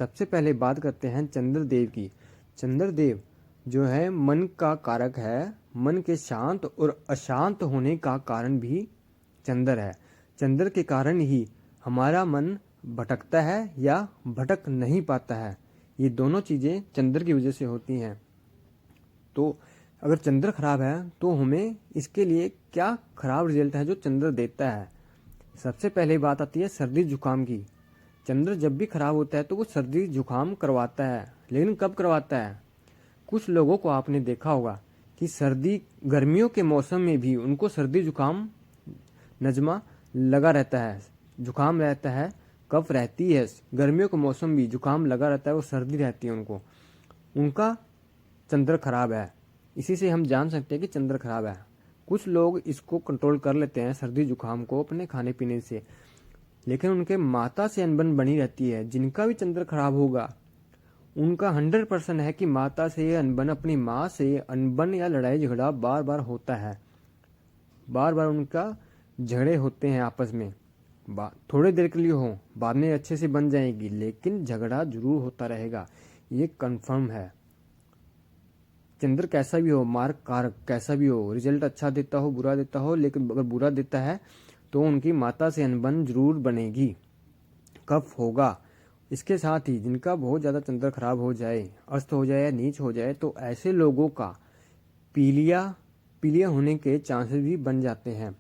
सबसे पहले बात करते हैं चंद्रदेव की। चंद्रदेव जो है मन का कारक है। मन के शांत और अशांत होने का कारण भी चंद्र है। चंद्र के कारण ही हमारा मन भटकता है या भटक नहीं पाता है। ये दोनों चीज़ें चंद्र की वजह से होती हैं। तो अगर चंद्र खराब है तो हमें इसके लिए क्या खराब रिजल्ट है जो चंद्र देता है। सबसे पहले बात आती है सर्दी जुकाम की। चंद्र जब भी खराब होता है तो वो सर्दी जुकाम करवाता है, लेकिन कब करवाता है? कुछ लोगों को आपने देखा होगा कि सर्दी गर्मियों के मौसम में भी उनको सर्दी जुकाम नजमा लगा रहता है, जुकाम रहता है, कफ रहती है। गर्मियों के मौसम भी जुकाम लगा रहता है और सर्दी रहती है उनको, उनका चंद्र खराब है। इसी से हम जान सकते हैं कि चंद्र खराब है। कुछ लोग इसको कंट्रोल कर लेते हैं सर्दी जुकाम को अपने खाने पीने से, लेकिन उनके माता से अनबन बनी रहती है। जिनका भी चंद्र खराब होगा उनका 100% है कि माता से अनबन, अपनी माँ से अनबन या लड़ाई झगड़ा बार बार होता है। बार बार उनका झगड़े होते हैं आपस में। थोड़ी देर के लिए हो, बाद में अच्छे से बन जाएगी, लेकिन झगड़ा जरूर होता रहेगा, ये कंफर्म है। चंद्र कैसा भी हो, मार्ग कारक कैसा भी हो, रिजल्ट अच्छा देता हो बुरा देता हो, लेकिन अगर बुरा देता है तो उनकी माता से अनबन जरूर बनेगी, कफ होगा। इसके साथ ही जिनका बहुत ज़्यादा चंद्र खराब हो जाए, अस्त हो जाए या नीच हो जाए, तो ऐसे लोगों का पीलिया होने के चांसेस भी बन जाते हैं।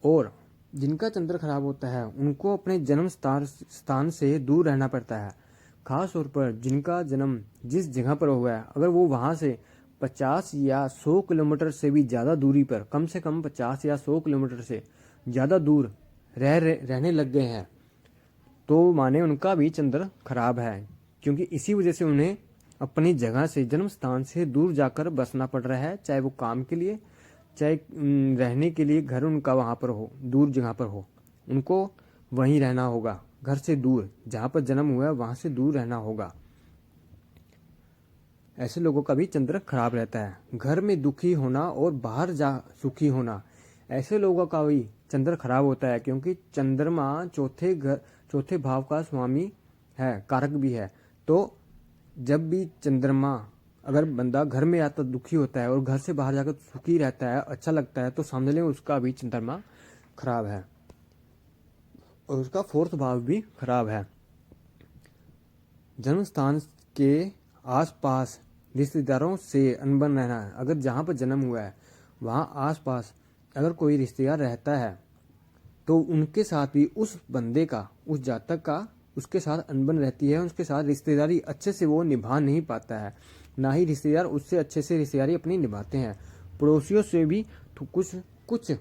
और जिनका चंद्र खराब होता है उनको अपने जन्म स्थान से दूर रहना पड़ता है। खास तौर पर जिनका जन्म जिस जगह पर हुआ है, अगर वो वहाँ से 50 या 100 किलोमीटर से भी ज़्यादा दूरी पर, कम से कम 50 या 100 किलोमीटर से ज़्यादा दूर रहने लग गए हैं, तो माने उनका भी चंद्र खराब है। क्योंकि इसी वजह से उन्हें अपनी जगह से, जन्म स्थान से दूर जाकर बसना पड़ रहा है, चाहे वो काम के लिए, चाहे रहने के लिए घर उनका वहाँ पर हो, दूर जगह पर हो, उनको वहीं रहना होगा। घर से दूर, जहाँ पर जन्म हुआ है वहाँ से दूर रहना होगा। ऐसे लोगों का भी चंद्र खराब रहता है। घर में दुखी होना और बाहर जा सुखी होना, ऐसे लोगों का भी चंद्र खराब होता है। क्योंकि चंद्रमा चौथे भाव का स्वामी है, कारक भी है। तो जब भी चंद्रमा, अगर बंदा घर में आता दुखी होता है और घर से बाहर जाकर सुखी रहता है, अच्छा लगता है, तो समझ लें उसका भी चंद्रमा खराब है और उसका 4th भाव भी खराब है। जन्म स्थान के आसपास रिश्तेदारों से अनबन रहना, अगर जहाँ पर जन्म हुआ है वहाँ आसपास अगर कोई रिश्तेदार रहता है तो उनके साथ भी उस बंदे का, उस जातक का उसके साथ अनबन रहती है। उसके साथ रिश्तेदारी अच्छे से वो निभा नहीं पाता है, ना ही रिश्तेदार उससे अच्छे से रिश्तेदारी अपनी निभाते हैं। पड़ोसियों से भी कुछ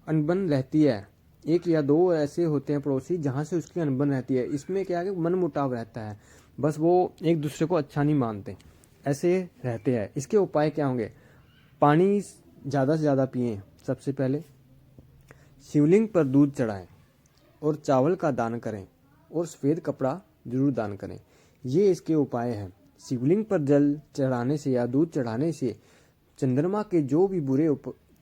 अनबन रहती है। 1 या 2 ऐसे होते हैं पड़ोसी जहाँ से उसकी अनबन रहती है। इसमें क्या है कि मन मुटाव रहता है, बस वो एक दूसरे को अच्छा नहीं मानते, ऐसे रहते हैं। इसके उपाय क्या होंगे? पानी ज़्यादा से ज़्यादा पिएं। सबसे पहले शिवलिंग पर दूध चढ़ाएं और चावल का दान करें और सफ़ेद कपड़ा जरूर दान करें। ये इसके उपाय हैं। शिवलिंग पर जल चढ़ाने से या दूध चढ़ाने से चंद्रमा के जो भी बुरे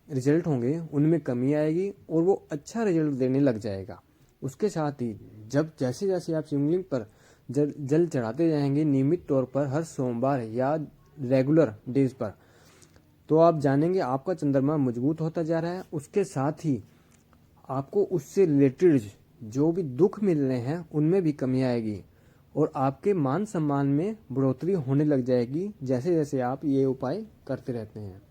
रिजल्ट होंगे उनमें कमी आएगी और वो अच्छा रिजल्ट देने लग जाएगा। उसके साथ ही जैसे जैसे आप शिवलिंग पर जल चढ़ाते जाएंगे नियमित तौर पर, हर सोमवार या रेगुलर डेज पर, तो आप जानेंगे आपका चंद्रमा मजबूत होता जा रहा है। उसके साथ ही आपको उससे रिलेटेड जो भी दुख मिल रहे हैं उनमें भी कमी आएगी और आपके मान सम्मान में बढ़ोतरी होने लग जाएगी, जैसे जैसे आप ये उपाय करते रहते हैं।